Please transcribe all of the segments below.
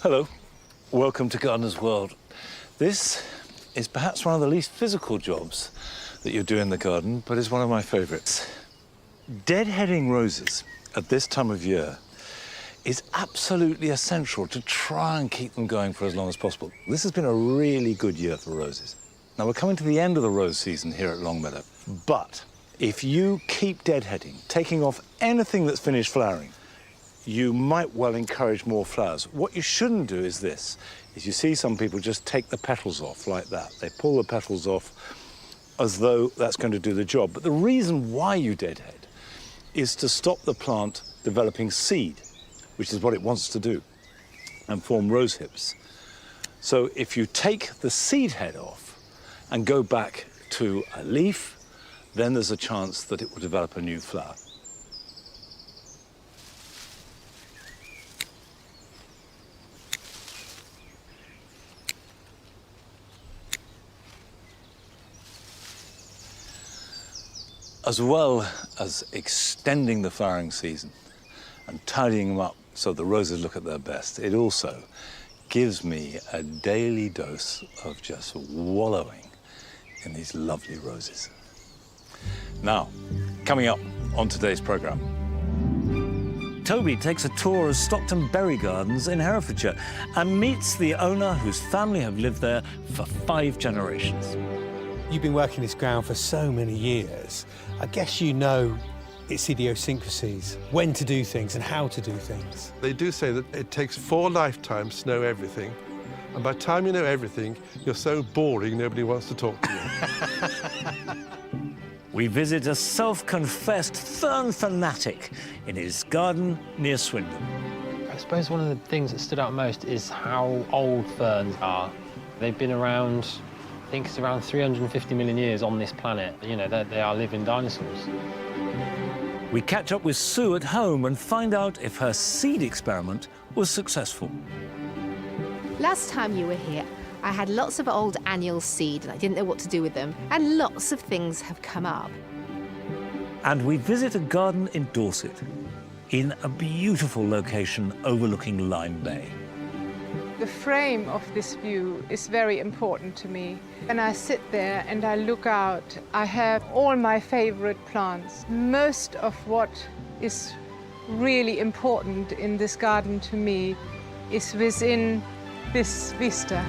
Hello, welcome to Gardener's World. This is perhaps one of the least physical jobs that you do in the garden, but it's one of my favourites. Deadheading roses at this time of year is absolutely essential to try and keep them going for as long as possible. This has been a really good year for roses. Now, we're coming to the end of the rose season here at Longmeadow, but if you keep deadheading, taking off anything that's finished flowering, you might well encourage more flowers. What you shouldn't do is this, is you see some people just take the petals off like that. They pull the petals off as though that's going to do the job. But the reason why you deadhead is to stop the plant developing seed, which is what it wants to do, and form rose hips. So if you take the seed head off and go back to a leaf, then there's a chance that it will develop a new flower. As well as extending the flowering season and tidying them up so the roses look at their best, it also gives me a daily dose of just wallowing in these lovely roses. Now, coming up on today's programme. Toby takes a tour of Stockton Bury Gardens in Herefordshire and meets the owner whose family have lived there for 5 generations. You've been working this ground for so many years. I guess you know its idiosyncrasies, when to do things and how to do things. They do say that it takes 4 lifetimes to know everything, and by the time you know everything, you're so boring nobody wants to talk to you. We visit a self-confessed fern fanatic in his garden near Swindon. I suppose one of the things that stood out most is how old ferns are. They've been around, I think it's around 350 million years on this planet. You know, they are living dinosaurs. We catch up with Sue at home and find out if her seed experiment was successful. Last time you were here, I had lots of old annual seed and I didn't know what to do with them, and lots of things have come up. And we visit a garden in Dorset, in a beautiful location overlooking Lyme Bay. The frame of this view is very important to me. When I sit there and I look out, I have all my favorite plants. Most of what is really important in this garden to me is within this vista.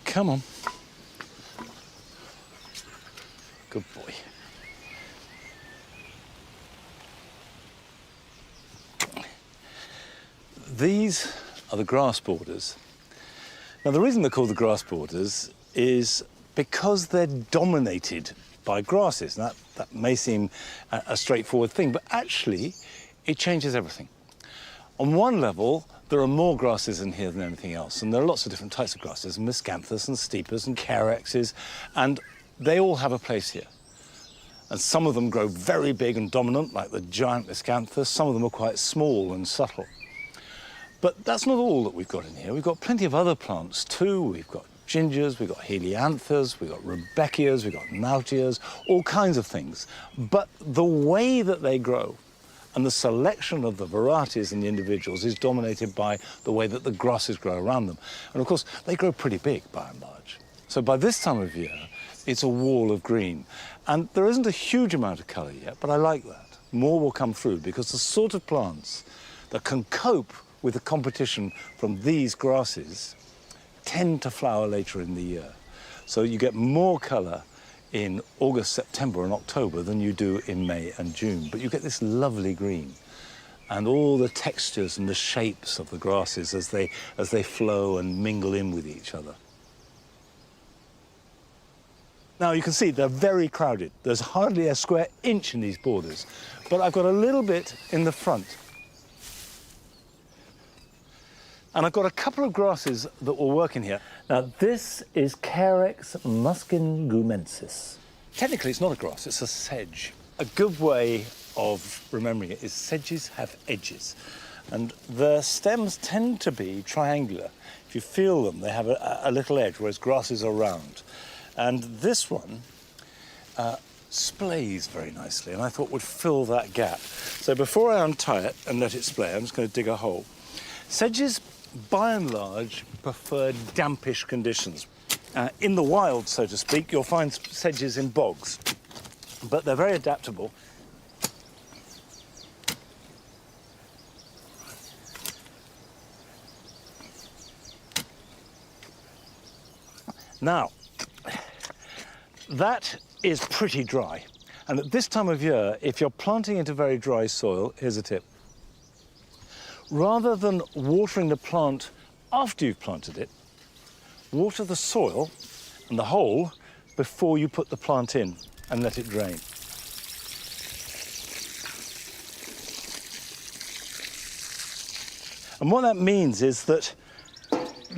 Come on. Good boy. These are the grass borders. Now, the reason they're called the grass borders is because they're dominated by grasses. Now, that may seem a straightforward thing, but actually, it changes everything. On one level, there are more grasses in here than anything else, and there are lots of different types of grasses, miscanthus and stepers and carexes, and they all have a place here. And some of them grow very big and dominant, like the giant miscanthus. Some of them are quite small and subtle. But that's not all that we've got in here. We've got plenty of other plants too. We've got gingers, we've got helianthus, we've got rudbeckias, we've got nautias, all kinds of things. But the way that they grow and the selection of the varieties and the individuals is dominated by the way that the grasses grow around them. And of course, they grow pretty big by and large. So by this time of year, it's a wall of green. And there isn't a huge amount of colour yet, but I like that. More will come through because the sort of plants that can cope with the competition from these grasses tend to flower later in the year. So you get more colour in August, September and October than you do in May and June. But you get this lovely green and all the textures and the shapes of the grasses as they flow and mingle in with each other. Now you can see they're very crowded. There's hardly a square inch in these borders, but I've got a little bit in the front. And I've got a couple of grasses that will work in here. Now, this is Carex muscingumensis. Technically, it's not a grass, it's a sedge. a good way of remembering it is sedges have edges, and their stems tend to be triangular. If you feel them, they have a little edge, whereas grasses are round. And this one splays very nicely, and I thought would fill that gap. So before I untie it and let it splay, I'm just going to dig a hole. Sedges, by and large, prefer dampish conditions. In the wild, so to speak, you'll find sedges in bogs, but they're very adaptable. Now, that is pretty dry. And at this time of year, if you're planting into very dry soil, here's a tip. Rather than watering the plant after you've planted it, water the soil and the hole before you put the plant in and let it drain. And what that means is that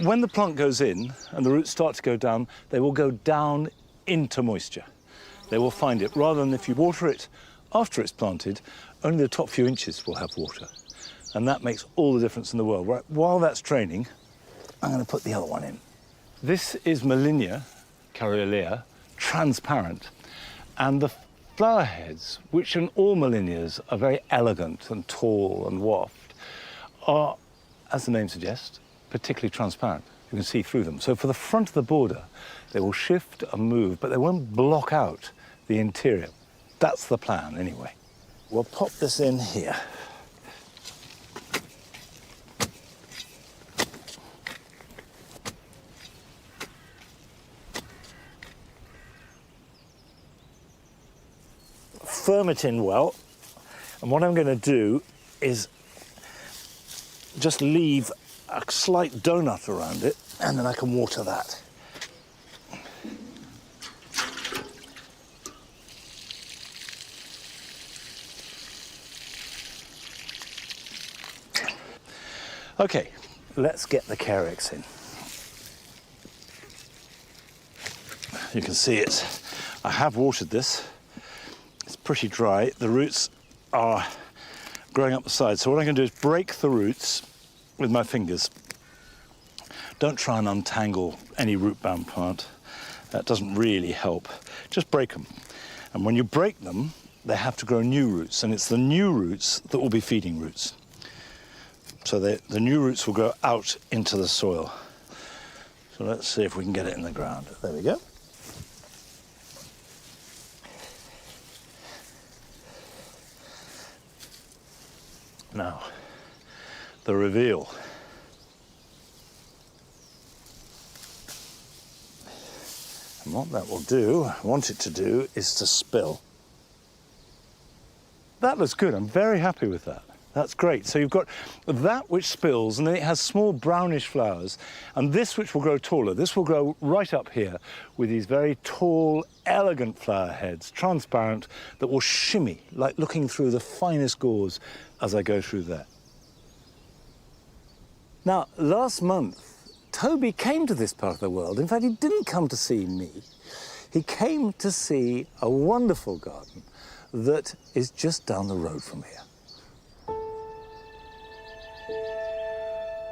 when the plant goes in and the roots start to go down, they will go down into moisture. They will find it, rather than if you water it after it's planted, only the top few inches will have water. And that makes all the difference in the world. Right, while that's draining, I'm going to put the other one in. This is Malinia caryolea, transparent. And the flower heads, which in all Malinias are very elegant and tall and waft, are, as the name suggests, particularly transparent. You can see through them. So for the front of the border, they will shift and move, but they won't block out the interior. That's the plan, anyway. We'll pop this in here. Firm it in well, and what I'm going to do is just leave a slight donut around it, and then I can water that. Okay, let's get the carex in. You can see it. I have watered this. It's pretty dry. The roots are growing up the side. So what I'm going to do is break the roots with my fingers. Don't try and untangle any root-bound plant. That doesn't really help. Just break them. And when you break them, they have to grow new roots, and it's the new roots that will be feeding roots. So the new roots will grow out into the soil. So let's see if we can get it in the ground. There we go. Now, the reveal. And what that will do, I want it to do, is to spill. That looks good. I'm very happy with that. That's great. So you've got that which spills, and then it has small brownish flowers, and this which will grow taller. This will grow right up here with these very tall, elegant flower heads, transparent, that will shimmy, like looking through the finest gauze as I go through there. Now, last month, Toby came to this part of the world. In fact, he didn't come to see me. He came to see a wonderful garden that is just down the road from here.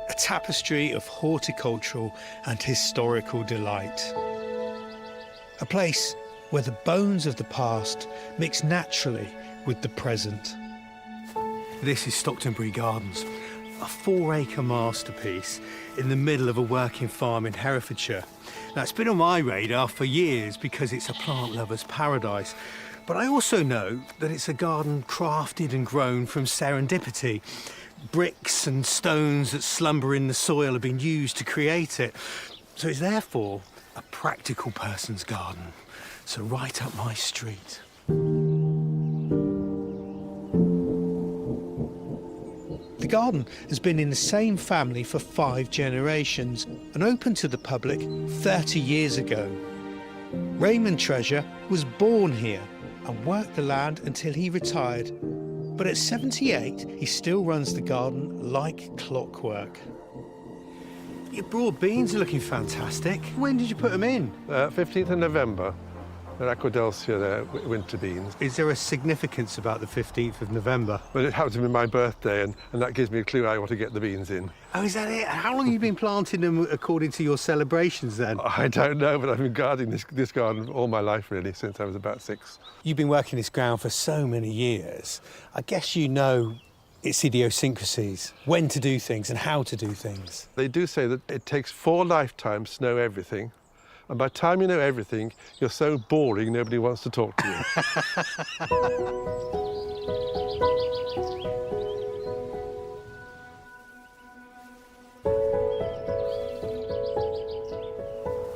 A tapestry of horticultural and historical delight. A place where the bones of the past mix naturally with the present. This is Stocktonbury Gardens, a 4-acre masterpiece in the middle of a working farm in Herefordshire. Now, it's been on my radar for years because it's a plant lover's paradise, but I also know that it's a garden crafted and grown from serendipity. Bricks and stones that slumber in the soil have been used to create it. So it's therefore a practical person's garden. So right up my street. The garden has been in the same family for 5 generations and opened to the public 30 years ago. Raymond Treasure was born here and worked the land until he retired. But at 78, he still runs the garden like clockwork. Your broad beans are looking fantastic. When did you put them in? 15th of November. They're Aquadelcia, they're winter beans. Is there a significance about the 15th of November? But it happens to be my birthday, and that gives me a clue I want to get the beans in. Oh, is that it? How long have you been planting them according to your celebrations then? I don't know, but I've been gardening this garden all my life, really, since I was about 6. You've been working this ground for so many years. I guess you know its idiosyncrasies, when to do things and how to do things. They do say that it takes 4 lifetimes to know everything. And by the time you know everything, you're so boring nobody wants to talk to you.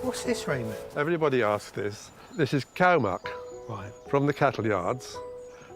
What's this, Raymond? Everybody asks this. This is cow muck Right. from the cattle yards.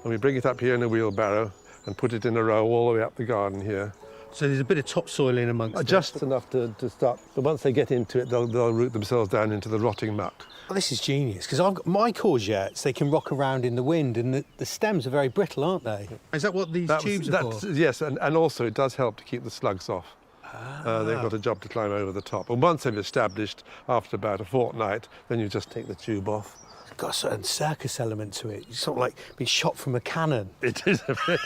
And we bring it up here in a wheelbarrow and put it in a row all the way up the garden here. So there's a bit of topsoil in amongst it. Just enough to start. But once they get into it, they'll root themselves down into the rotting muck. Oh, this is genius, because I've got my courgettes, they can rock around in the wind, and the stems are very brittle, aren't they? Is that what these tubes are for? Yes, and also it does help to keep the slugs off. They've got a job to climb over the top. And once they've established, after about a fortnight, then you just take the tube off. It's got a certain circus element to it. It's sort of like being shot from a cannon. It is a bit.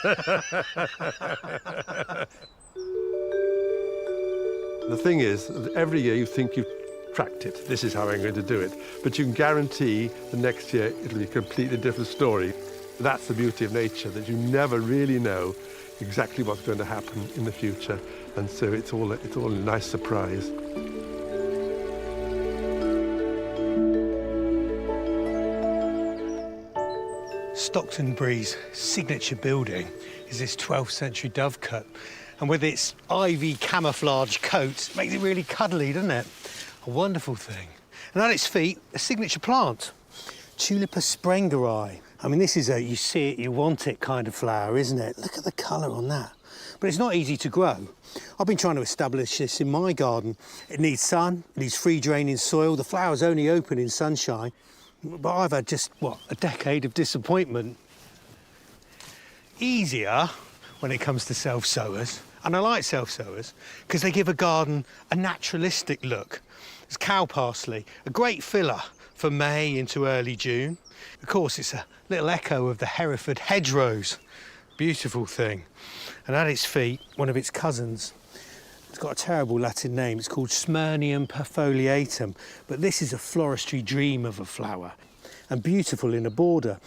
The thing is, every year you think you've cracked it. This is how I'm going to do it. But you can guarantee the next year it'll be a completely different story. That's the beauty of nature, that you never really know exactly what's going to happen in the future. And so it's all a nice surprise. Stocktonbury's signature building is this 12th century dovecote. And with its ivy camouflage coat, it makes it really cuddly, doesn't it? A wonderful thing. And at its feet, a signature plant, Tulipa sprengeri. I mean, this is a you see it, you want it kind of flower, isn't it? Look at the colour on that. But it's not easy to grow. I've been trying to establish this in my garden. It needs sun, it needs free draining soil. The flowers only open in sunshine. But I've had just, what, a decade of disappointment. Easier when it comes to self-sowers. And I like self-sowers because they give a garden a naturalistic look. There's cow parsley, a great filler for May into early June. Of course, it's a little echo of the Hereford hedgerows. Beautiful thing. And at its feet, one of its cousins. It's got a terrible Latin name. It's called Smyrnium perfoliatum. But this is a floristry dream of a flower and beautiful in a border.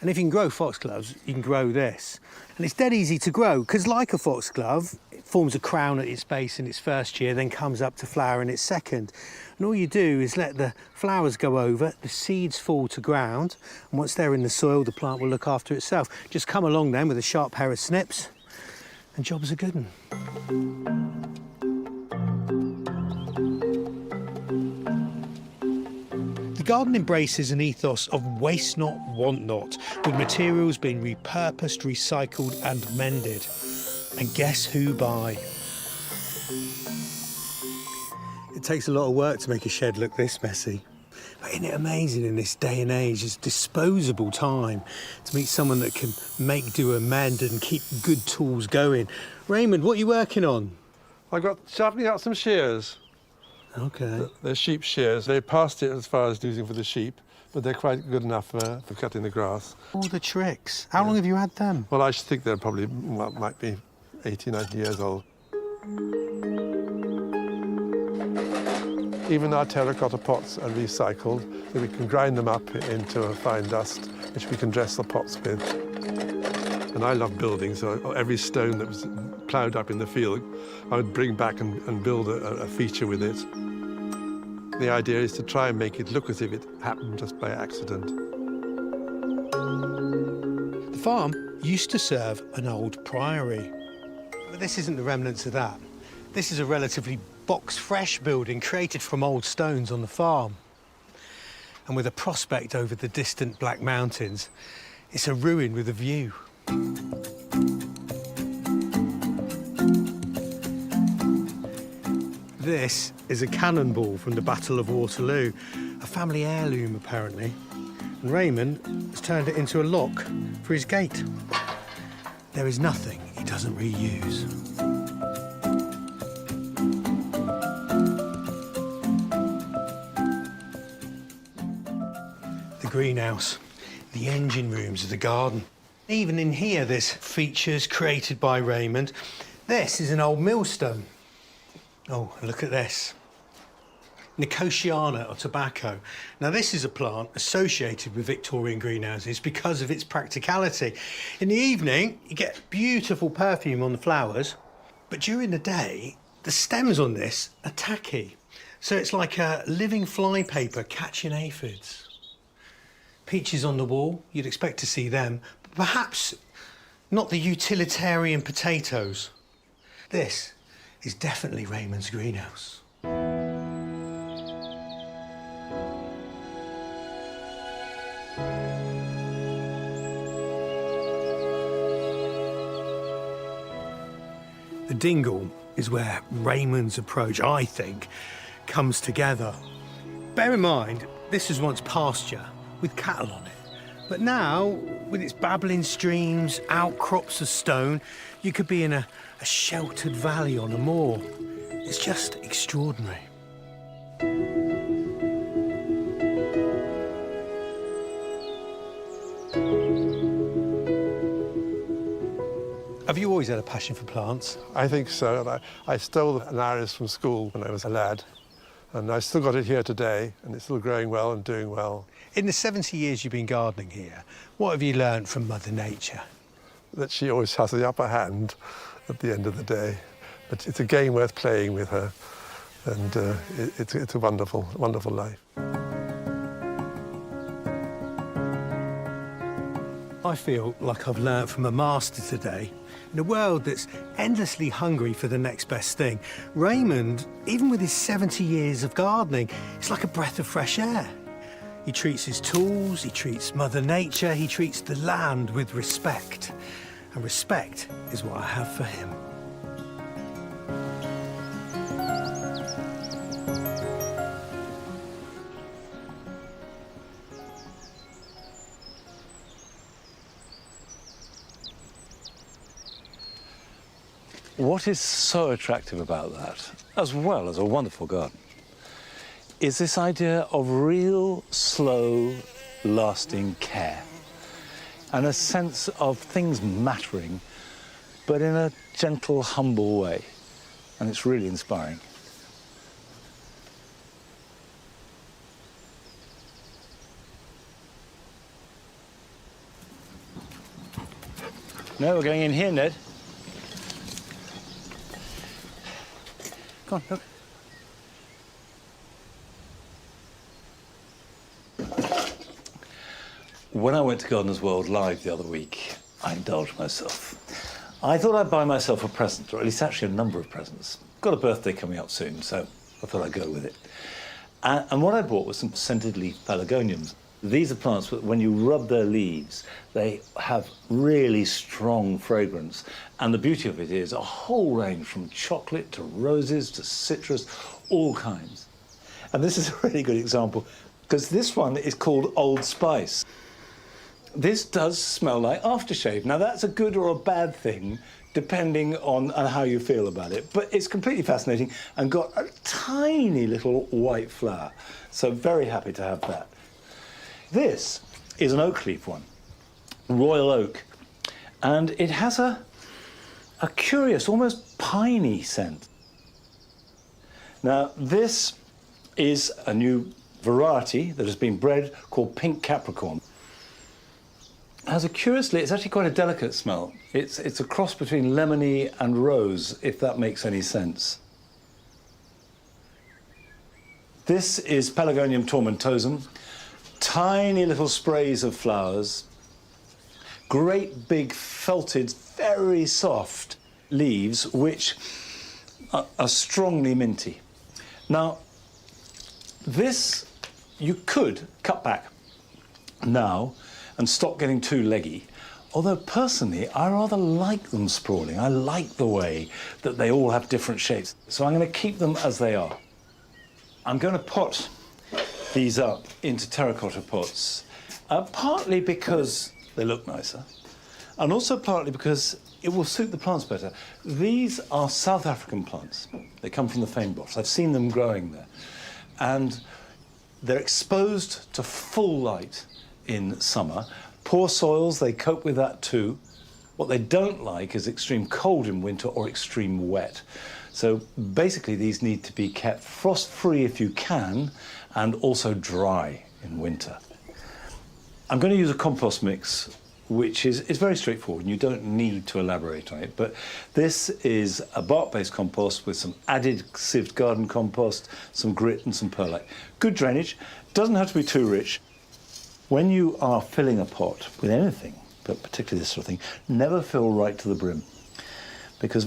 And if you can grow foxgloves, you can grow this. And it's dead easy to grow because, like a foxglove, it forms a crown at its base in its first year, then comes up to flower in its second. And all you do is let the flowers go over, the seeds fall to ground, and once they're in the soil, the plant will look after itself. Just come along then with a sharp pair of snips, and job's a good one. The garden embraces an ethos of waste not, want not, with materials being repurposed, recycled and mended. And guess who by? It takes a lot of work to make a shed look this messy. But isn't it amazing in this day and age, it's disposable time, to meet someone that can make, do and mend and keep good tools going. Raymond, what are you working on? I've got sharpening out some shears. Okay. They're sheep shears. They passed it as far as using for the sheep, but they're quite good enough for cutting the grass. All the tricks. How long have you had them? Well, I should think they're probably, well, might be 80, 90 years old. Even our terracotta pots are recycled, so we can grind them up into a fine dust, which we can dress the pots with. And I love building, so every stone that was ploughed up in the field, I would bring back and build a feature with it. The idea is to try and make it look as if it happened just by accident. The farm used to serve an old priory. But this isn't the remnants of that. This is a relatively box-fresh building created from old stones on the farm. And with a prospect over the distant Black Mountains, it's a ruin with a view. This is a cannonball from the Battle of Waterloo, a family heirloom apparently. And Raymond has turned it into a lock for his gate. There is nothing he doesn't reuse. greenhouse, the engine rooms of the garden. Even in here, there's features created by Raymond. This is an old millstone. Oh, and look at this. Nicotiana, or tobacco. Now, this is a plant associated with Victorian greenhouses because of its practicality. In the evening, you get beautiful perfume on the flowers, but during the day, the stems on this are tacky. So it's like a living flypaper catching aphids. Peaches on the wall, you'd expect to see them, but perhaps not the utilitarian potatoes. This is definitely Raymond's greenhouse. The dingle is where Raymond's approach, I think, comes together. Bear in mind, this was once pasture with cattle on it. But now, with its babbling streams, outcrops of stone, you could be in a sheltered valley on a moor. It's just extraordinary. Have you always had a passion for plants? I think so. And I stole an iris from school when I was a lad, and I still got it here today, and it's still growing well and doing well. In the 70 years you've been gardening here, what have you learned from Mother Nature? That she always has the upper hand at the end of the day. But it's a game worth playing with her, and it's a wonderful, wonderful life. I feel like I've learnt from a master today. In a world that's endlessly hungry for the next best thing, Raymond, even with his 70 years of gardening, is like a breath of fresh air. He treats his tools, he treats Mother Nature, he treats the land with respect. And respect is what I have for him. What is so attractive about that, as well as a wonderful garden, is this idea of real, slow, lasting care and a sense of things mattering, but in a gentle, humble way. And it's really inspiring. No, we're going in here, Ned. Come on, look. When I went to Gardener's World Live the other week, I indulged myself. I thought I'd buy myself a present, or at least actually a number of presents. Got a birthday coming up soon, so I thought I'd go with it. And what I bought was some scented leaf pelargoniums. These are plants that when you rub their leaves, they have really strong fragrance. And the beauty of it is a whole range from chocolate to roses to citrus, all kinds. And this is a really good example, because this one is called Old Spice. This does smell like aftershave. Now, that's a good or a bad thing, depending on how you feel about it. But it's completely fascinating and got a tiny little white flower. So very happy to have that. This is an oak leaf one, royal oak. And it has a curious, almost piney scent. Now, this is a new variety that has been bred called Pink Capricorn. It has a curiously, it's actually quite a delicate smell. It's a cross between lemony and rose, if that makes any sense. This is Pelargonium tomentosum. Tiny little sprays of flowers. Great big felted, very soft leaves, which are strongly minty. Now, this you could cut back now and stop getting too leggy. Although personally, I rather like them sprawling. I like the way that they all have different shapes. So I'm going to keep them as they are. I'm going to pot these up into terracotta pots, partly because they look nicer, and also partly because it will suit the plants better. These are South African plants. They come from the fynbos. I've seen them growing there. And they're exposed to full light in summer. Poor soils, they cope with that too. What they don't like is extreme cold in winter or extreme wet. So basically these need to be kept frost-free if you can, and also dry in winter. I'm going to use a compost mix which is very straightforward and you don't need to elaborate on it, but this is a bark-based compost with some added sieved garden compost, some grit and some perlite. Good drainage, doesn't have to be too rich. When you are filling a pot with anything, but particularly this sort of thing, never fill right to the brim, because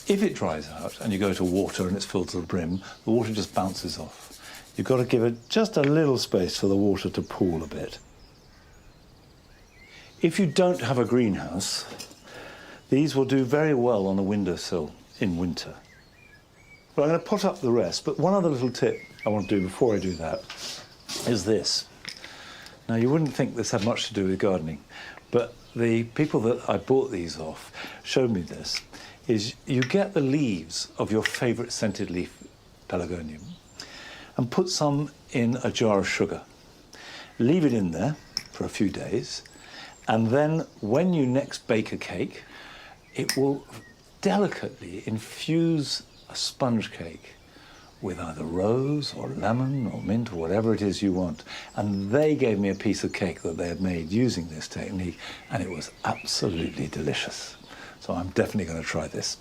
if it dries out and you go to water and it's filled to the brim, the water just bounces off. You've got to give it just a little space for the water to pool a bit. If you don't have a greenhouse, these will do very well on a windowsill in winter. But I'm going to pot up the rest, but one other little tip I want to do before I do that is this. Now, you wouldn't think this had much to do with gardening, but the people that I bought these off showed me this, is you get the leaves of your favourite scented leaf pelargonium and put some in a jar of sugar. Leave it in there for a few days, and then when you next bake a cake, it will delicately infuse a sponge cake with either rose or lemon or mint or whatever it is you want. And they gave me a piece of cake that they had made using this technique, and it was absolutely delicious. So I'm definitely going to try this.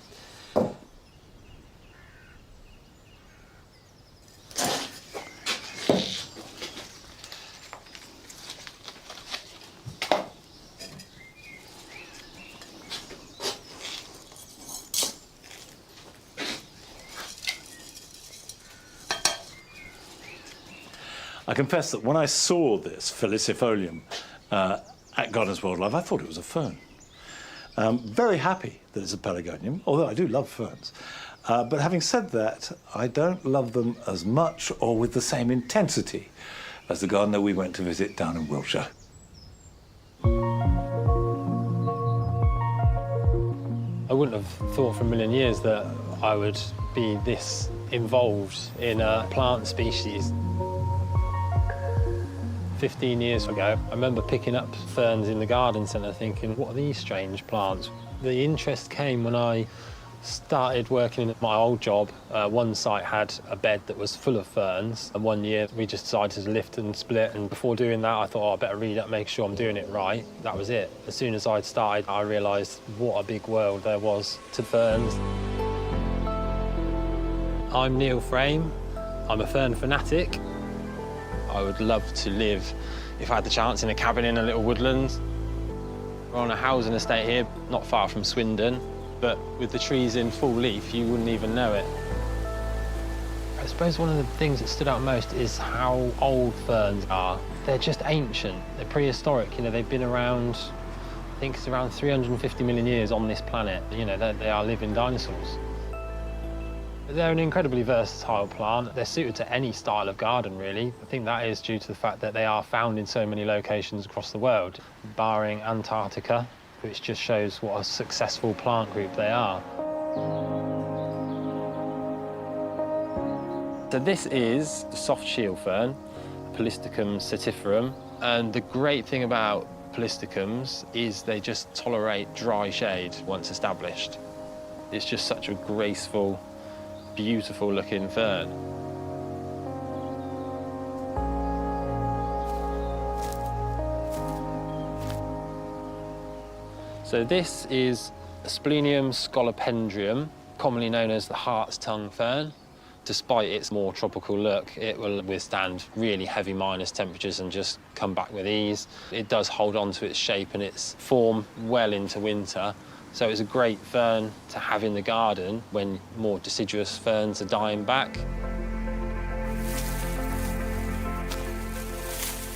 I confess that when I saw this felicifolium at Gardens Wildlife, I thought it was a fern. Very happy that it's a pelargonium, although I do love ferns. But having said that, I don't love them as much or with the same intensity as the gardener we went to visit down in Wiltshire. I wouldn't have thought for a million years that I would be this involved in a plant species. 15 years ago, I remember picking up ferns in the garden centre thinking, what are these strange plants? The interest came when I started working at my old job. One site had a bed that was full of ferns, and one year we just decided to lift and split, and before doing that I thought, oh, I better read up, make sure I'm doing it right. That was it. As soon as I'd started, I realised what a big world there was to ferns. I'm Neil Frame. I'm a fern fanatic. I would love to live, if I had the chance, in a cabin in a little woodland. We're on a housing estate here, not far from Swindon, but with the trees in full leaf, you wouldn't even know it. I suppose one of the things that stood out most is how old ferns are. They're just ancient, they're prehistoric, you know, they've been around, I think it's around 350 million years on this planet. You know, they are living dinosaurs. They're an incredibly versatile plant. They're suited to any style of garden, really. I think that is due to the fact that they are found in so many locations across the world, barring Antarctica, which just shows what a successful plant group they are. So this is the soft shield fern, Polystichum certiferum, and the great thing about Polystichums is they just tolerate dry shade once established. It's just such a graceful, beautiful looking fern. So this is Asplenium scolopendrium, commonly known as the hart's tongue fern. Despite its more tropical look, it will withstand really heavy minus temperatures and just come back with ease. It does hold on to its shape and its form well into winter. So it's a great fern to have in the garden when more deciduous ferns are dying back.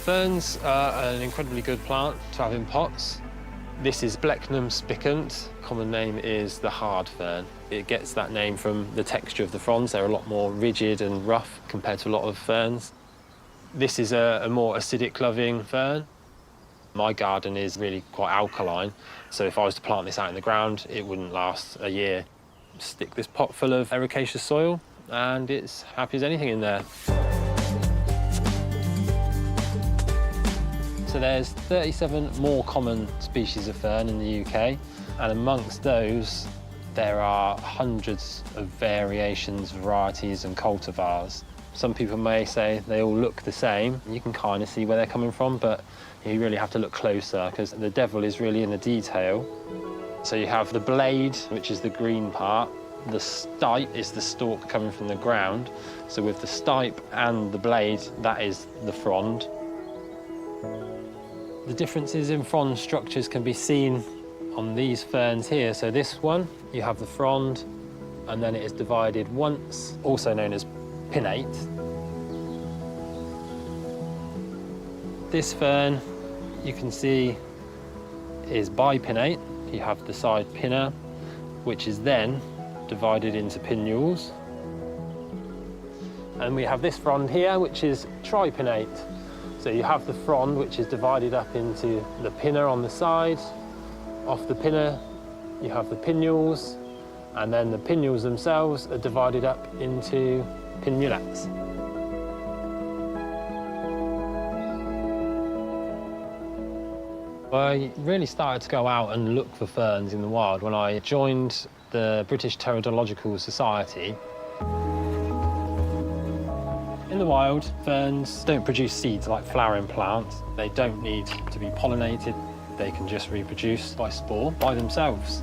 Ferns are an incredibly good plant to have in pots. This is Blechnum spicant. Common name is the hard fern. It gets that name from the texture of the fronds. They're a lot more rigid and rough compared to a lot of ferns. This is a more acidic-loving fern. My garden is really quite alkaline, so if I was to plant this out in the ground, it wouldn't last a year. Stick this pot full of ericaceous soil, and it's happy as anything in there. So there's 37 more common species of fern in the UK, and amongst those, there are hundreds of variations, varieties and cultivars. Some people may say they all look the same. You can kind of see where they're coming from, but you really have to look closer because the devil is really in the detail. So you have the blade, which is the green part. The stipe is the stalk coming from the ground. So with the stipe and the blade, that is the frond. The differences in frond structures can be seen on these ferns here. So this one, you have the frond, and then it is divided once, also known as pinnate. This fern, you can see, is bipinnate. You have the side pinna, which is then divided into pinnules. And we have this frond here, which is tripinnate. So you have the frond, which is divided up into the pinna on the side. Off the pinna, you have the pinnules, and then the pinnules themselves are divided up into pinnulets. I really started to go out and look for ferns in the wild when I joined the British Pteridological Society. In the wild, ferns don't produce seeds like flowering plants. They don't need to be pollinated. They can just reproduce by spore by themselves.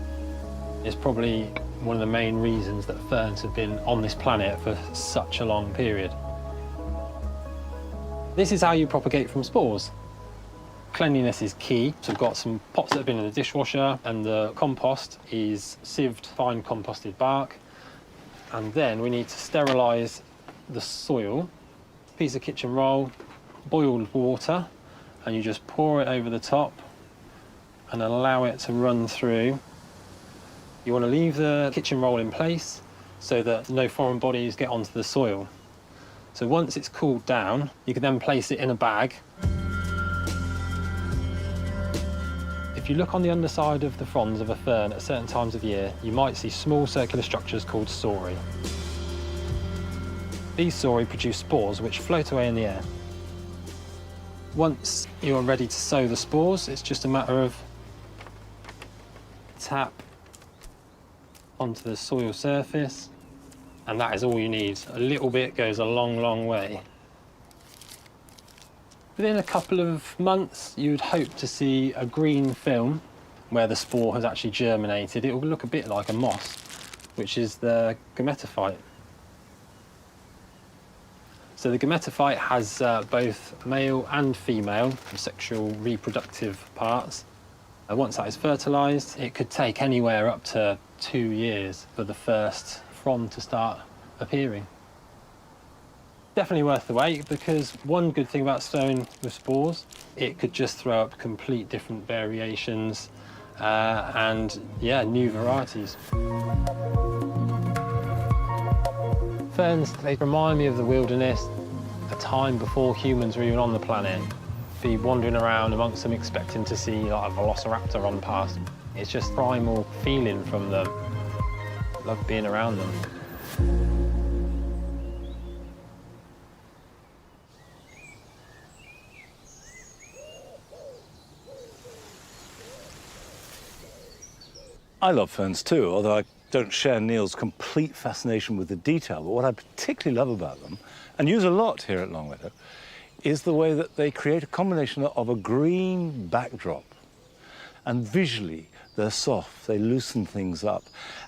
It's probably one of the main reasons that ferns have been on this planet for such a long period. This is how you propagate from spores. Cleanliness is key. So we've got some pots that have been in the dishwasher, and the compost is sieved fine composted bark. And then we need to sterilise the soil. Piece of kitchen roll, boiled water, and you just pour it over the top and allow it to run through. You want to leave the kitchen roll in place so that no foreign bodies get onto the soil. So once it's cooled down, you can then place it in a bag. If you look on the underside of the fronds of a fern at certain times of year, you might see small circular structures called sori. These sori produce spores which float away in the air. Once you're ready to sow the spores, it's just a matter of tap onto the soil surface, and that is all you need. A little bit goes a long, long way. Within a couple of months, you would hope to see a green film where the spore has actually germinated. It will look a bit like a moss, which is the gametophyte. So the gametophyte has both male and female sexual reproductive parts. Once that is fertilised, it could take anywhere up to 2 years for the first frond to start appearing. Definitely worth the wait, because one good thing about sowing with spores, it could just throw up complete different variations and, yeah, new varieties. Ferns, they remind me of the wilderness, a time before humans were even on the planet. Be wandering around amongst them expecting to see like a velociraptor run past. It's just primal feeling from them. Love being around them. I love ferns too, although I don't share Neil's complete fascination with the detail. But what I particularly love about them, and use a lot here at Longmeadow, is the way that they create a combination of a green backdrop, and visually they're soft, they loosen things up.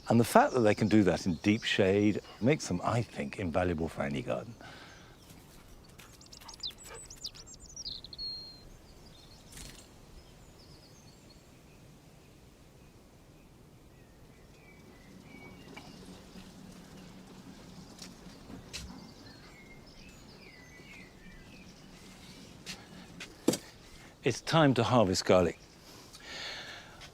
And the fact that they can do that in deep shade makes them, I think, invaluable for any garden. It's time to harvest garlic.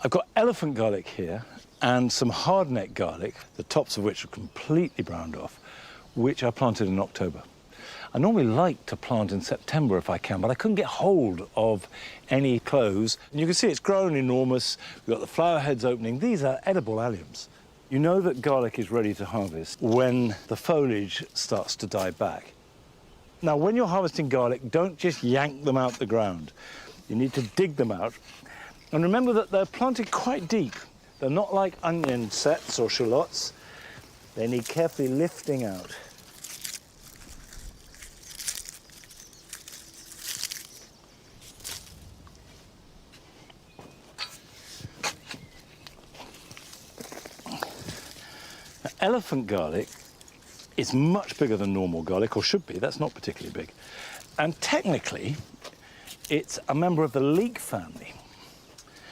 I've got elephant garlic here and some hardneck garlic, the tops of which are completely browned off, which I planted in October. I normally like to plant in September if I can, but I couldn't get hold of any clothes. And you can see it's grown enormous. We've got the flower heads opening. These are edible alliums. You know that garlic is ready to harvest when the foliage starts to die back. Now, when you're harvesting garlic, don't just yank them out the ground. You need to dig them out. And remember that they're planted quite deep. They're not like onion sets or shallots. They need carefully lifting out. Now, elephant garlic is much bigger than normal garlic, or should be. That's not particularly big. And technically, it's a member of the leek family.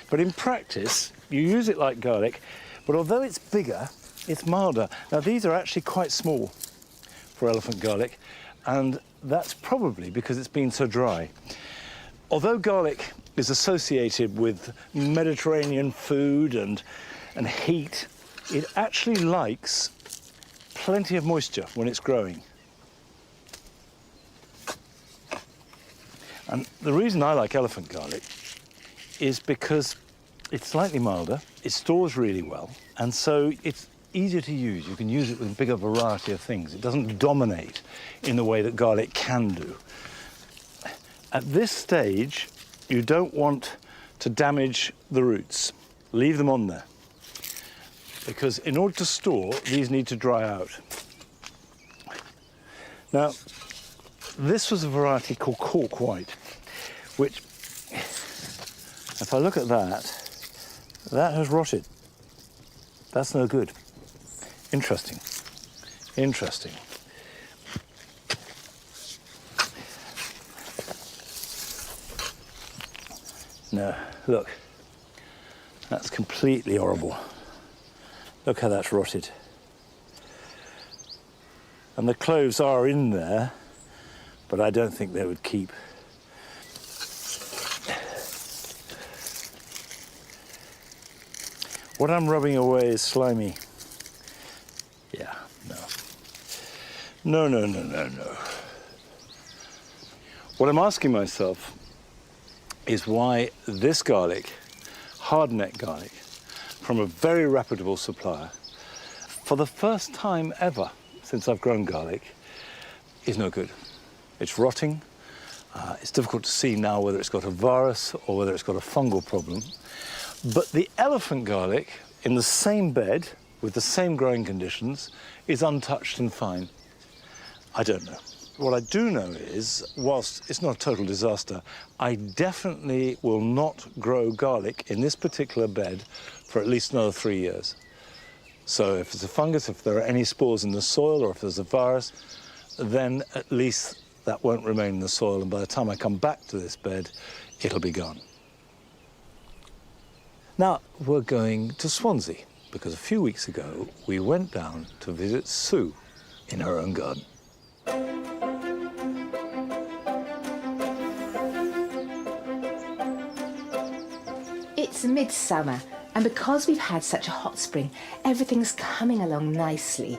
But in practice, you use it like garlic, but although it's bigger, it's milder. Now, these are actually quite small for elephant garlic, and that's probably because it's been so dry. Although garlic is associated with Mediterranean food and heat, it actually likes plenty of moisture when it's growing. And the reason I like elephant garlic is because it's slightly milder, it stores really well, and so it's easier to use. You can use it with a bigger variety of things. It doesn't dominate in the way that garlic can do. At this stage, you don't want to damage the roots. Leave them on there. Because in order to store, these need to dry out. Now, this was a variety called cork white, which, if I look at that, that has rotted. That's no good. Interesting. Interesting. No, look. That's completely horrible. Look how that's rotted. And the cloves are in there, but I don't think they would keep. What I'm rubbing away is slimy. Yeah, no. No, no, no, no, no. What I'm asking myself is why this garlic, hardneck garlic, from a very reputable supplier, for the first time ever since I've grown garlic, is no good. It's rotting. It's difficult to see now whether it's got a virus or whether it's got a fungal problem. But the elephant garlic, in the same bed, with the same growing conditions, is untouched and fine. I don't know. What I do know is, whilst it's not a total disaster, I definitely will not grow garlic in this particular bed for at least another 3 years. So if it's a fungus, if there are any spores in the soil, or if there's a virus, then at least that won't remain in the soil, and by the time I come back to this bed, it'll be gone. Now, we're going to Swansea, because a few weeks ago, we went down to visit Sue in her own garden. It's midsummer, and because we've had such a hot spring, everything's coming along nicely.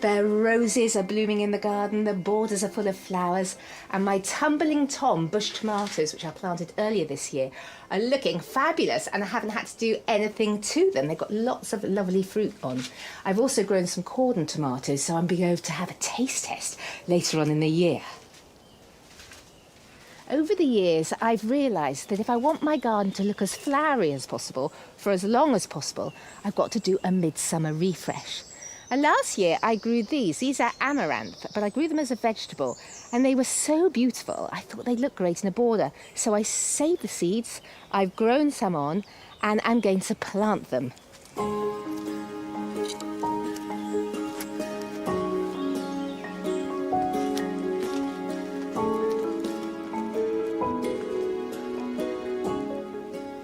The roses are blooming in the garden, the borders are full of flowers, and my tumbling Tom bush tomatoes, which I planted earlier this year, are looking fabulous, and I haven't had to do anything to them. They've got lots of lovely fruit on. I've also grown some cordon tomatoes, so I'm being able to have a taste test later on in the year. Over the years, I've realised that if I want my garden to look as flowery as possible for as long as possible, I've got to do a midsummer refresh. And last year I grew these. These are amaranth, but I grew them as a vegetable, and they were so beautiful. I thought they'd look great in a border. So I saved the seeds, I've grown some on, and I'm going to plant them.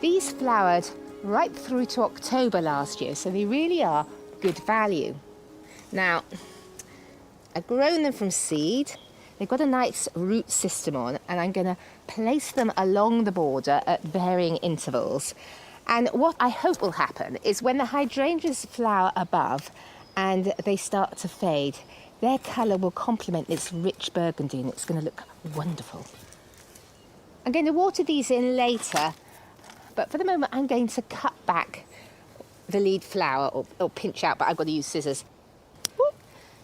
These flowered right through to October last year, so they really are good value. Now, I've grown them from seed. They've got a nice root system on, and I'm going to place them along the border at varying intervals. And what I hope will happen is when the hydrangeas flower above and they start to fade, their colour will complement this rich burgundy, and it's going to look wonderful. I'm going to water these in later, but for the moment I'm going to cut back the lead flower, or pinch out, but I've got to use scissors.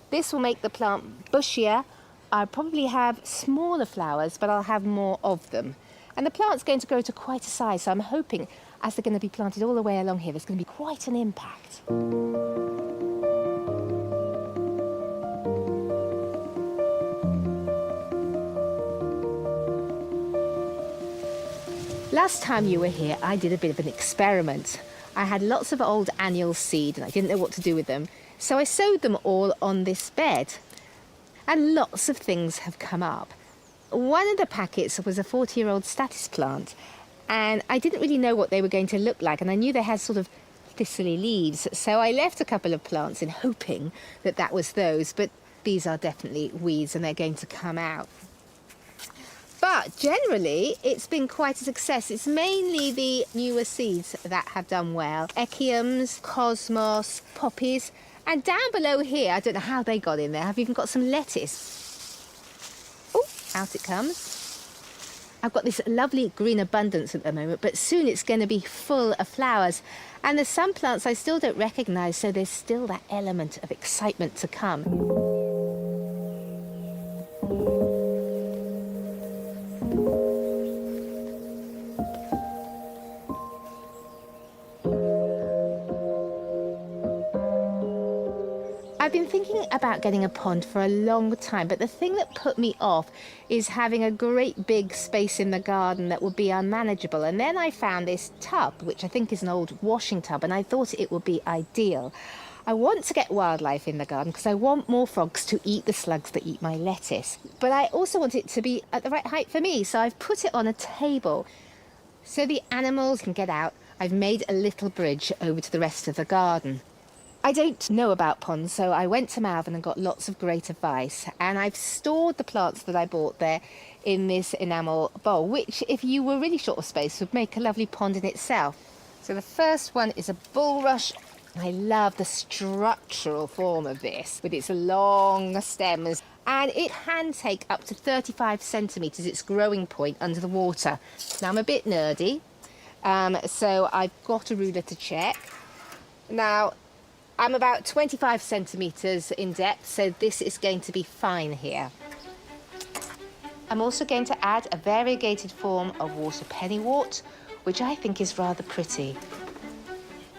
This will make the plant bushier. I'll probably have smaller flowers, but I'll have more of them. And the plant's going to grow to quite a size, so I'm hoping as they're going to be planted all the way along here, there's going to be quite an impact. Last time you were here, I did a bit of an experiment. I had lots of old annual seed and I didn't know what to do with them, so I sowed them all on this bed. And lots of things have come up. One of the packets was a 40-year-old statice plant, and I didn't really know what they were going to look like, and I knew they had sort of thistly leaves, so I left a couple of plants in hoping that that was those, but these are definitely weeds and they're going to come out. But generally, it's been quite a success. It's mainly the newer seeds that have done well. Echiums, cosmos, poppies, and down below here, I don't know how they got in there, I've even got some lettuce. Oh, out it comes. I've got this lovely green abundance at the moment, but soon it's going to be full of flowers. And there's some plants I still don't recognise, so there's still that element of excitement to come. I've been thinking about getting a pond for a long time, but the thing that put me off is having a great big space in the garden that would be unmanageable. And then I found this tub, which I think is an old washing tub, and I thought it would be ideal. I want to get wildlife in the garden because I want more frogs to eat the slugs that eat my lettuce. But I also want it to be at the right height for me, so I've put it on a table so the animals can get out. I've made a little bridge over to the rest of the garden. I don't know about ponds, so I went to Malvern and got lots of great advice, and I've stored the plants that I bought there in this enamel bowl, which, if you were really short of space, would make a lovely pond in itself. So the first one is a bulrush. I love the structural form of this, with its long stems, and it can take up to 35 centimetres, its growing point, under the water. Now, I'm a bit nerdy, so I've got a ruler to check. Now, I'm about 25 centimetres in depth, so this is going to be fine here. I'm also going to add a variegated form of water pennywort, which I think is rather pretty.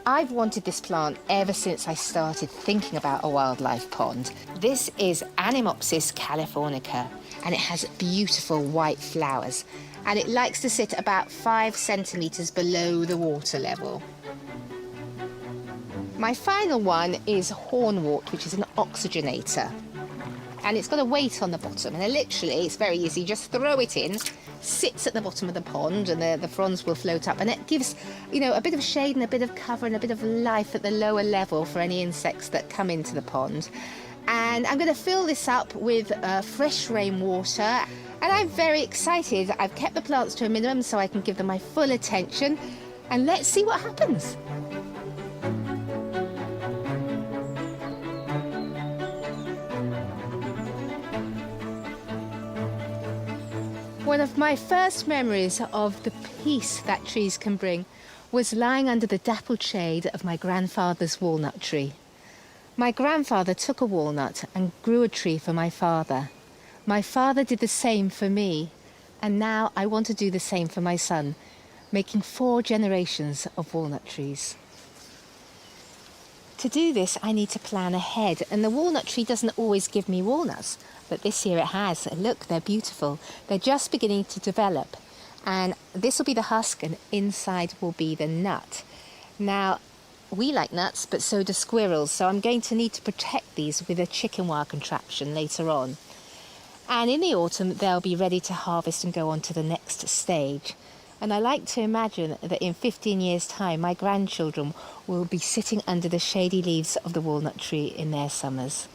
I've wanted this plant ever since I started thinking about a wildlife pond. This is Animopsis californica, and it has beautiful white flowers, and it likes to sit about 5 centimetres below the water level. My final one is hornwort, which is an oxygenator. And it's got a weight on the bottom, and literally, it's very easy. Just throw it in, sits at the bottom of the pond, and the fronds will float up. And it gives, you know, a bit of shade and a bit of cover and a bit of life at the lower level for any insects that come into the pond. And I'm going to fill this up with fresh rainwater. And I'm very excited. I've kept the plants to a minimum so I can give them my full attention. And let's see what happens. One of my first memories of the peace that trees can bring was lying under the dappled shade of my grandfather's walnut tree. My grandfather took a walnut and grew a tree for my father. My father did the same for me, and now I want to do the same for my son, making 4 generations of walnut trees. To do this, I need to plan ahead, and the walnut tree doesn't always give me walnuts. But this year it has. Look, they're beautiful. They're just beginning to develop. And this will be the husk, and inside will be the nut. Now, we like nuts, but so do squirrels. So I'm going to need to protect these with a chicken wire contraption later on. And in the autumn, they'll be ready to harvest and go on to the next stage. And I like to imagine that in 15 years' time, my grandchildren will be sitting under the shady leaves of the walnut tree in their summers.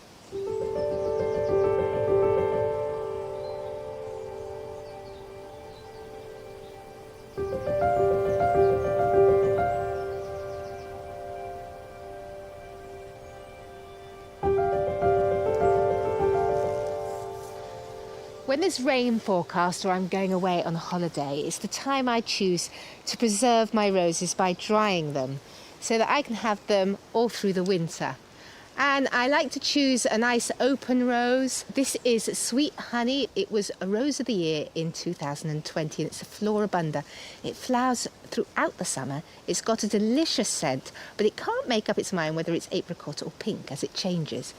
When there's rain forecast or I'm going away on a holiday, it's the time I choose to preserve my roses by drying them so that I can have them all through the winter. And I like to choose a nice open rose. This is Sweet Honey. It was a Rose of the Year in 2020, and it's a Floribunda. It flowers throughout the summer. It's got a delicious scent, but it can't make up its mind whether it's apricot or pink as it changes.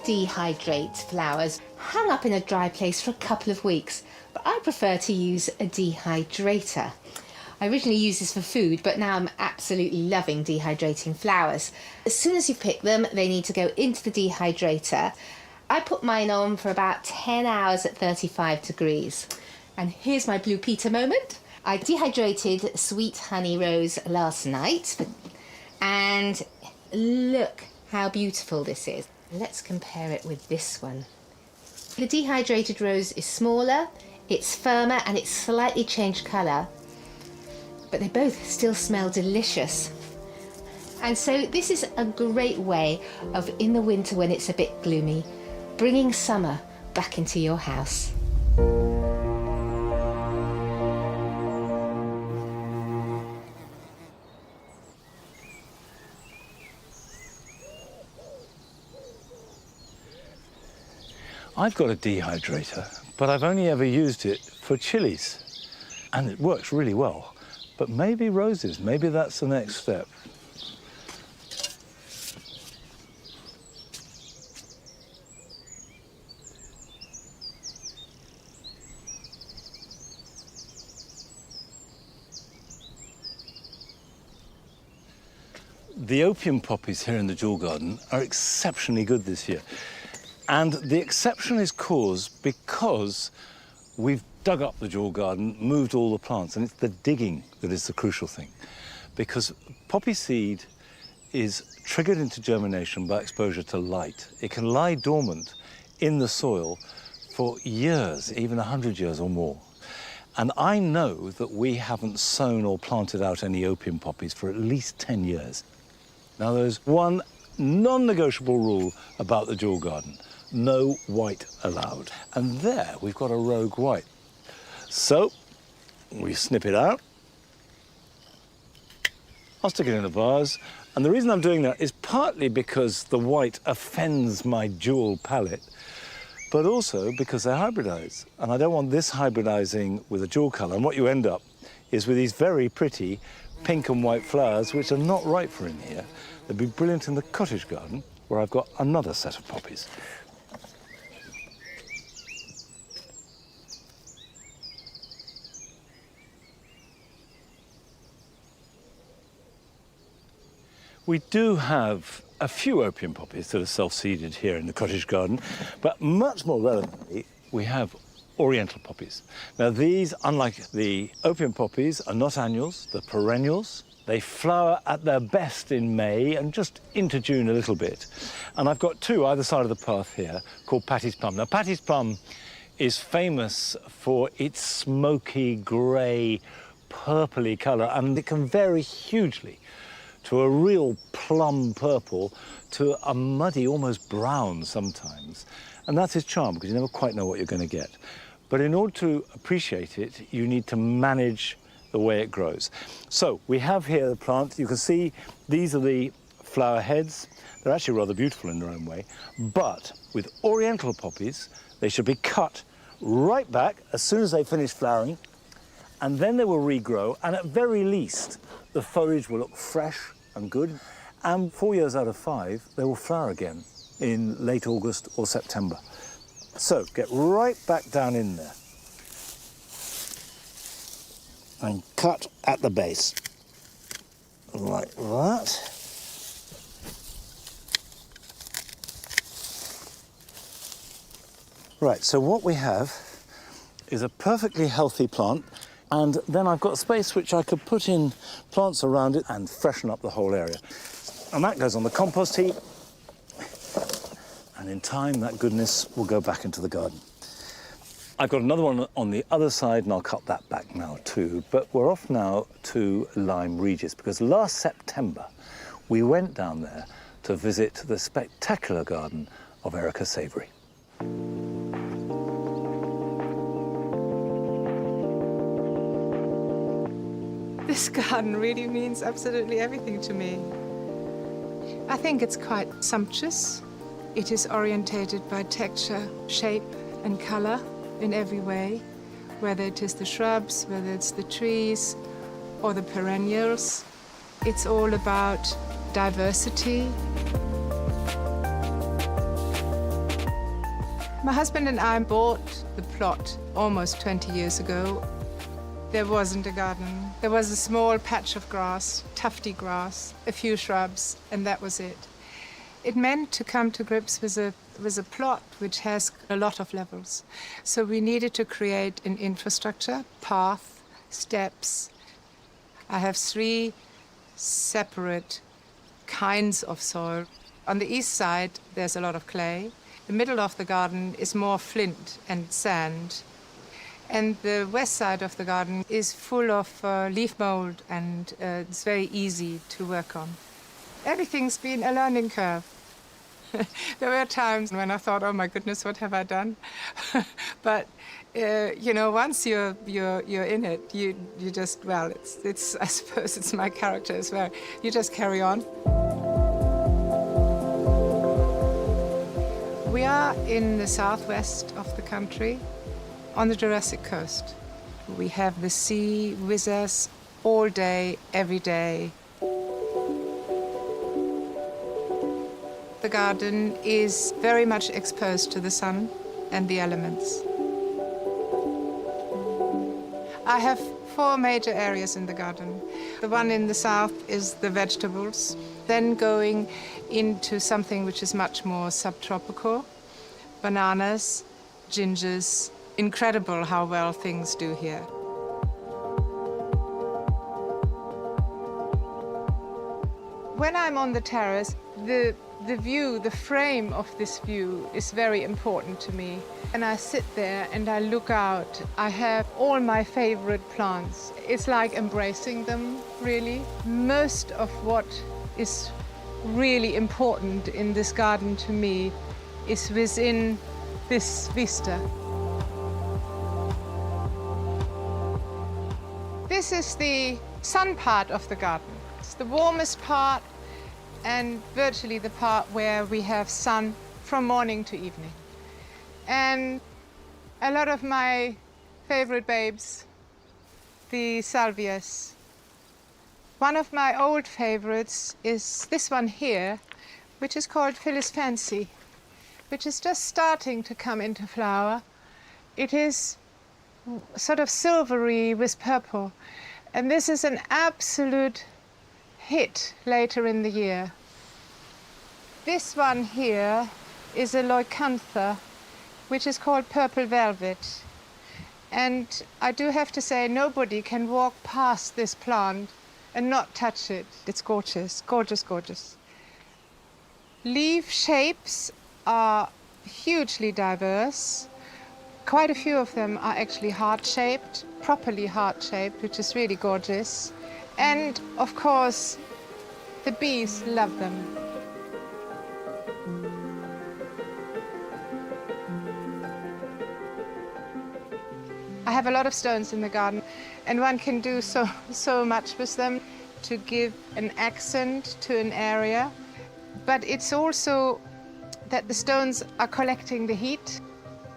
Dehydrate flowers, hung up in a dry place for a couple of weeks, but I prefer to use a dehydrator. I originally used this for food, but now I'm absolutely loving dehydrating flowers. As soon as you pick them, they need to go into the dehydrator. I put mine on for about 10 hours at 35 degrees. And here's my Blue Peter moment. I dehydrated Sweet Honey Rose last night, and look how beautiful this is. Let's compare it with this one. The dehydrated rose is smaller, it's firmer, and it's slightly changed colour, but they both still smell delicious. And so this is a great way of, in the winter when it's a bit gloomy, bringing summer back into your house. I've got a dehydrator, but I've only ever used it for chilies, and it works really well. But maybe roses, maybe that's the next step. The opium poppies here in the Jewel Garden are exceptionally good this year. And the exception is caused because we've dug up the Jewel Garden, moved all the plants, and it's the digging that is the crucial thing. Because poppy seed is triggered into germination by exposure to light. It can lie dormant in the soil for years, even 100 years or more. And I know that we haven't sown or planted out any opium poppies for at least 10 years. Now, there's one non-negotiable rule about the Jewel Garden. No white allowed. And there we've got a rogue white. So we snip it out. I'll stick it in a vase. And the reason I'm doing that is partly because the white offends my jewel palate, but also because they hybridize. And I don't want this hybridizing with a jewel color. And what you end up is with these very pretty pink and white flowers, which are not right for in here. They'd be brilliant in the cottage garden, where I've got another set of poppies. We do have a few opium poppies that are self-seeded here in the cottage garden, but much more relevantly, we have Oriental poppies. Now these, unlike the opium poppies, are not annuals, they're perennials. They flower at their best in May and just into June a little bit. And I've got two either side of the path here called Patty's Plum. Now Patty's Plum is famous for its smoky, grey, purpley colour, and it can vary hugely to a real plum purple to a muddy, almost brown sometimes. And that's its charm, because you never quite know what you're going to get. But in order to appreciate it, you need to manage the way it grows. So we have here the plant. You can see these are the flower heads. They're actually rather beautiful in their own way. But with Oriental poppies, they should be cut right back as soon as they finish flowering, and then they will regrow, and at very least, the foliage will look fresh and good. And 4 years out of 5, they will flower again in late August or September. So get right back down in there and cut at the base, like that. Right, so what we have is a perfectly healthy plant, and then I've got space which I could put in plants around it and freshen up the whole area. And that goes on the compost heap, and in time that goodness will go back into the garden. I've got another one on the other side, and I'll cut that back now too. But we're off now to Lyme Regis, because last September we went down there to visit the spectacular garden of Erica Savory. This garden really means absolutely everything to me. I think it's quite sumptuous. It is orientated by texture, shape and color in every way, whether it is the shrubs, whether it's the trees or the perennials. It's all about diversity. My husband and I bought the plot almost 20 years ago. There wasn't a garden. There was a small patch of grass, tufty grass, a few shrubs, and that was it. It meant to come to grips with a plot which has a lot of levels. So we needed to create an infrastructure, path, steps. I have 3 separate kinds of soil. On the east side, there's a lot of clay. The middle of the garden is more flint and sand. And the west side of the garden is full of leaf mold, and it's very easy to work on. Everything's been a learning curve. There were times when I thought, oh my goodness, what have I done? But you know, once you're in it, you just, well, it's I suppose it's my character as well. You just carry on. We are in the southwest of the country, on the Jurassic coast. We have the sea with us all day, every day. The garden is very much exposed to the sun and the elements. I have 4 major areas in the garden. The one in the south is the vegetables, then going into something which is much more subtropical. Bananas, gingers. Incredible how well things do here. When I'm on the terrace, the view, the frame of this view is very important to me. And I sit there and I look out. I have all my favorite plants. It's like embracing them, really. Most of what is really important in this garden to me is within this vista. This is the sun part of the garden. It's the warmest part and virtually the part where we have sun from morning to evening. And a lot of my favorite babes, the salvias. One of my old favorites is this one here, which is called Phyllis Fancy, which is just starting to come into flower. It is sort of silvery with purple. And this is an absolute hit later in the year. This one here is a leucantha, which is called purple velvet. And I do have to say, nobody can walk past this plant and not touch it. It's gorgeous, gorgeous, gorgeous. Leaf shapes are hugely diverse. Quite a few of them are actually heart-shaped, properly heart-shaped, which is really gorgeous. And, of course, the bees love them. I have a lot of stones in the garden, and one can do so much with them to give an accent to an area. But it's also that the stones are collecting the heat.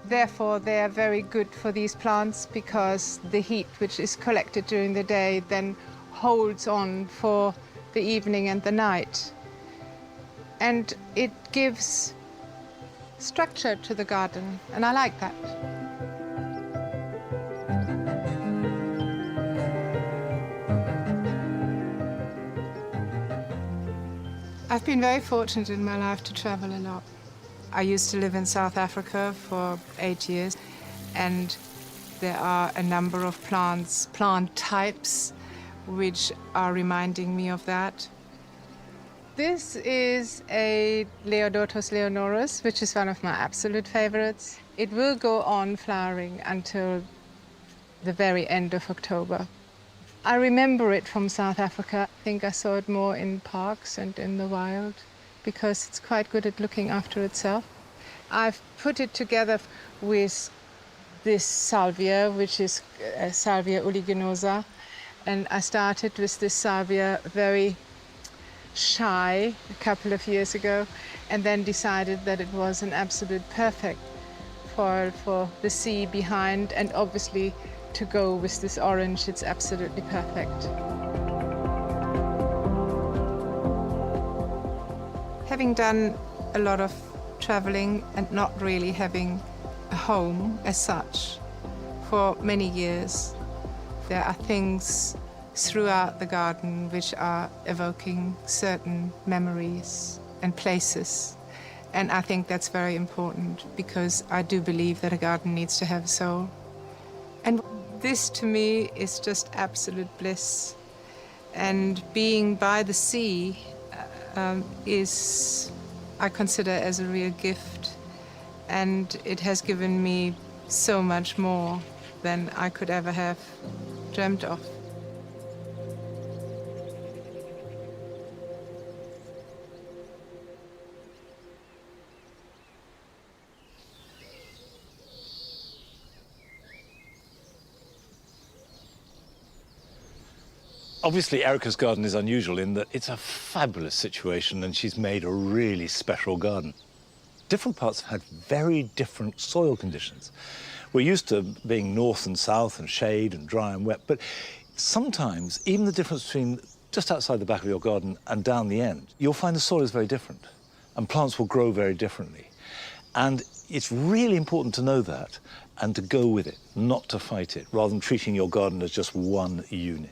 Therefore, they are very good for these plants because the heat which is collected during the day then holds on for the evening and the night. And it gives structure to the garden, and I like that. I've been very fortunate in my life to travel a lot. I used to live in South Africa for 8 years, and there are a number of plant types, which are reminding me of that. This is a Leodotus leonorus, which is one of my absolute favorites. It will go on flowering until the very end of October. I remember it from South Africa. I think I saw it more in parks and in the wild because it's quite good at looking after itself. I've put it together with this salvia, which is Salvia oliginosa, and I started with this salvia very shy a couple of years ago, and then decided that it was an absolute perfect foil for the sea behind, and obviously to go with this orange, it's absolutely perfect. Having done a lot of traveling and not really having a home as such for many years, there are things throughout the garden which are evoking certain memories and places. And I think that's very important because I do believe that a garden needs to have a soul. And this to me is just absolute bliss. And being by the sea is, I consider, as a real gift. And it has given me so much more than I could ever have dreamt of. Obviously, Erica's garden is unusual in that it's a fabulous situation and she's made a really special garden. Different parts had very different soil conditions. We're used to being north and south and shade and dry and wet, but sometimes even the difference between just outside the back of your garden and down the end, you'll find the soil is very different and plants will grow very differently. And it's really important to know that and to go with it, not to fight it, rather than treating your garden as just one unit.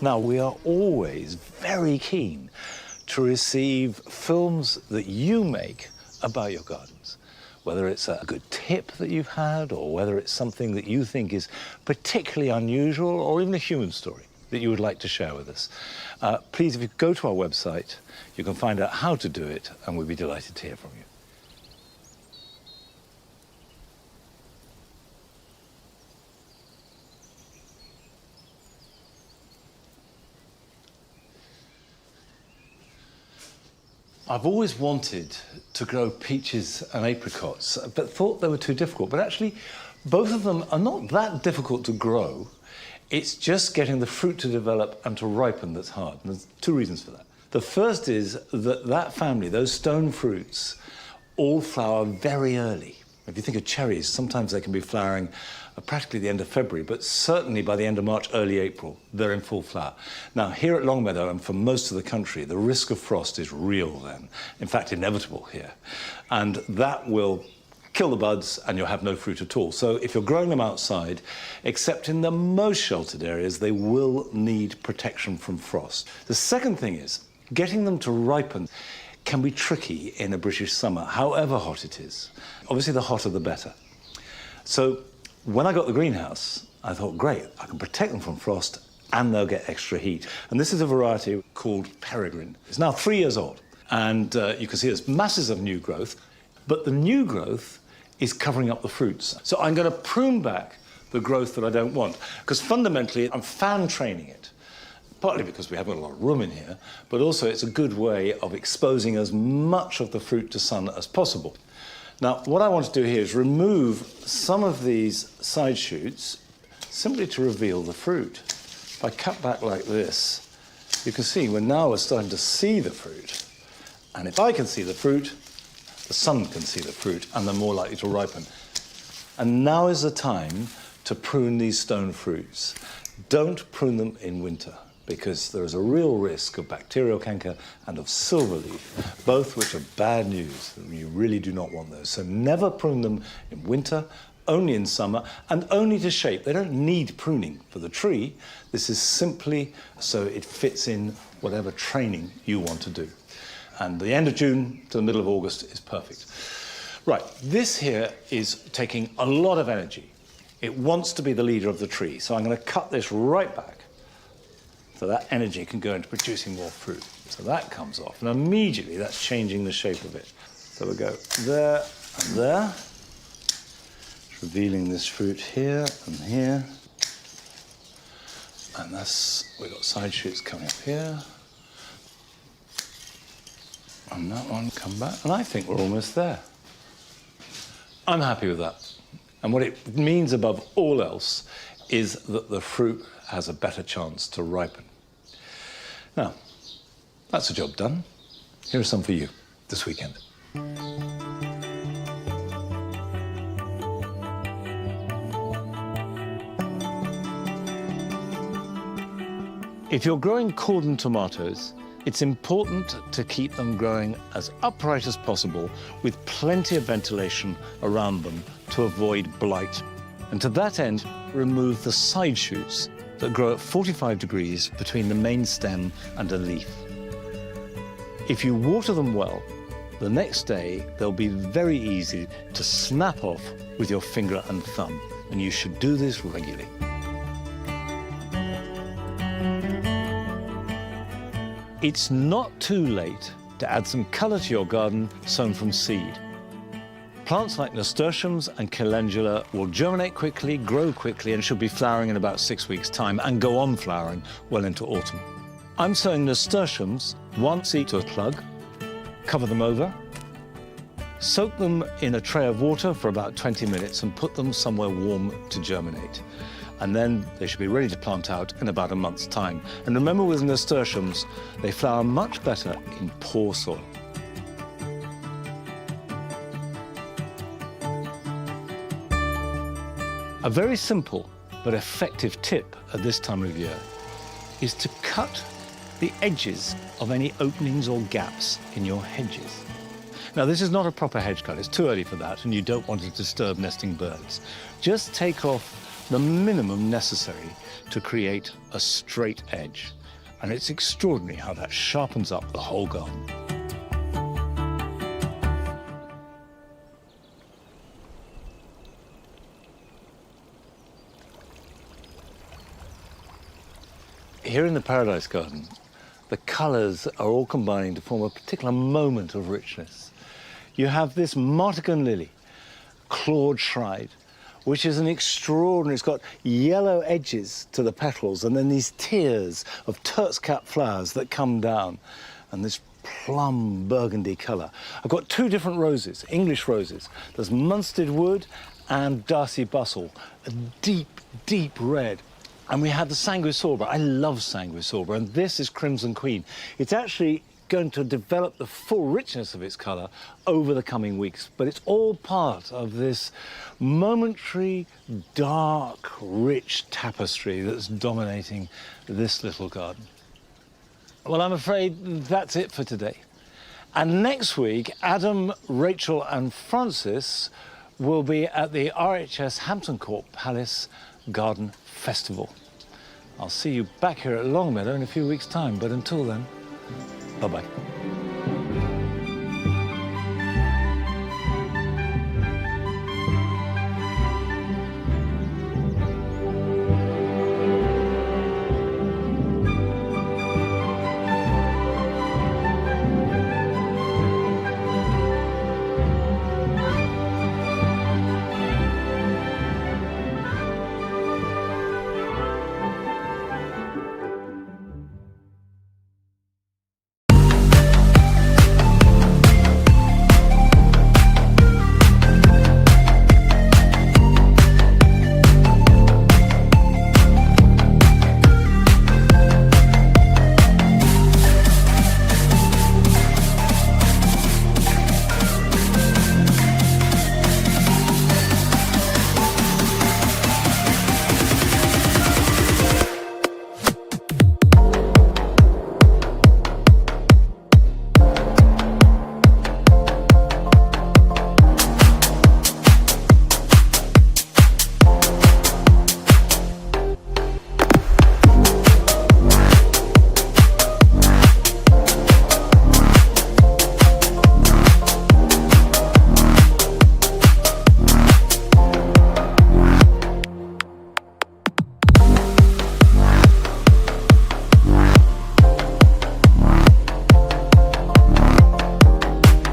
Now, we are always very keen to receive films that you make about your gardens, whether it's a good tip that you've had or whether it's something that you think is particularly unusual or even a human story that you would like to share with us. Please, if you go to our website, you can find out how to do it, and we'd be delighted to hear from you. I've always wanted to grow peaches and apricots, but thought they were too difficult. But actually, both of them are not that difficult to grow. It's just getting the fruit to develop and to ripen that's hard. And there's two reasons for that. The first is that that family, those stone fruits, all flower very early. If you think of cherries, sometimes they can be flowering practically the end of February, but certainly by the end of March, early April, they're in full flower. Now, here at Longmeadow and for most of the country, the risk of frost is real then. In fact, inevitable here. And that will kill the buds and you'll have no fruit at all. So if you're growing them outside, except in the most sheltered areas, they will need protection from frost. The second thing is, getting them to ripen can be tricky in a British summer, however hot it is. Obviously, the hotter, the better. So when I got the greenhouse, I thought, great, I can protect them from frost and they'll get extra heat. And this is a variety called Peregrine. It's now 3 years old. And you can see there's masses of new growth, but the new growth is covering up the fruits. So I'm going to prune back the growth that I don't want, because fundamentally I'm fan training it. Partly because we haven't got a lot of room in here, but also it's a good way of exposing as much of the fruit to sun as possible. Now, what I want to do here is remove some of these side shoots simply to reveal the fruit. If I cut back like this, you can see we're starting to see the fruit. And if I can see the fruit, the sun can see the fruit, and they're more likely to ripen. And now is the time to prune these stone fruits. Don't prune them in winter, because there is a real risk of bacterial canker and of silverleaf, both which are bad news. You really do not want those. So never prune them in winter, only in summer, and only to shape. They don't need pruning for the tree. This is simply so it fits in whatever training you want to do. And the end of June to the middle of August is perfect. Right, this here is taking a lot of energy. It wants to be the leader of the tree, so I'm going to cut this right back. So that energy can go into producing more fruit. So that comes off, and immediately that's changing the shape of it. So we go there and there, revealing this fruit here and here. And we've got side shoots coming up here. And that one come back. And I think we're almost there. I'm happy with that. And what it means above all else is that the fruit has a better chance to ripen. Now, that's the job done. Here's some for you this weekend. If you're growing cordon tomatoes, it's important to keep them growing as upright as possible with plenty of ventilation around them to avoid blight. And to that end, remove the side shoots that grow at 45 degrees between the main stem and a leaf. If you water them well, the next day they'll be very easy to snap off with your finger and thumb, and you should do this regularly. It's not too late to add some colour to your garden sown from seed. Plants like nasturtiums and calendula will germinate quickly, grow quickly, and should be flowering in about 6 weeks' time and go on flowering well into autumn. I'm sowing nasturtiums 1 seed to a plug, cover them over, soak them in a tray of water for about 20 minutes and put them somewhere warm to germinate. And then they should be ready to plant out in about a month's time. And remember, with nasturtiums, they flower much better in poor soil. A very simple but effective tip at this time of year is to cut the edges of any openings or gaps in your hedges. Now, this is not a proper hedge cut. It's too early for that, and you don't want to disturb nesting birds. Just take off the minimum necessary to create a straight edge. And it's extraordinary how that sharpens up the whole garden. Here in the Paradise Garden, the colours are all combining to form a particular moment of richness. You have this Martagon lily, clawed shride, which is an extraordinary, it's got yellow edges to the petals and then these tiers of turt's-cap flowers that come down and this plum burgundy colour. I've got 2 different roses, English roses. There's Munstead Wood and Darcy Bustle, a deep, deep red. And we have the Sanguisaura. I love Sanguisaura, and this is Crimson Queen. It's actually going to develop the full richness of its colour over the coming weeks, but it's all part of this momentary, dark, rich tapestry that's dominating this little garden. Well, I'm afraid that's it for today. And next week, Adam, Rachel and Francis will be at the RHS Hampton Court Palace Garden Festival. I'll see you back here at Longmeadow in a few weeks' time, but until then, bye-bye.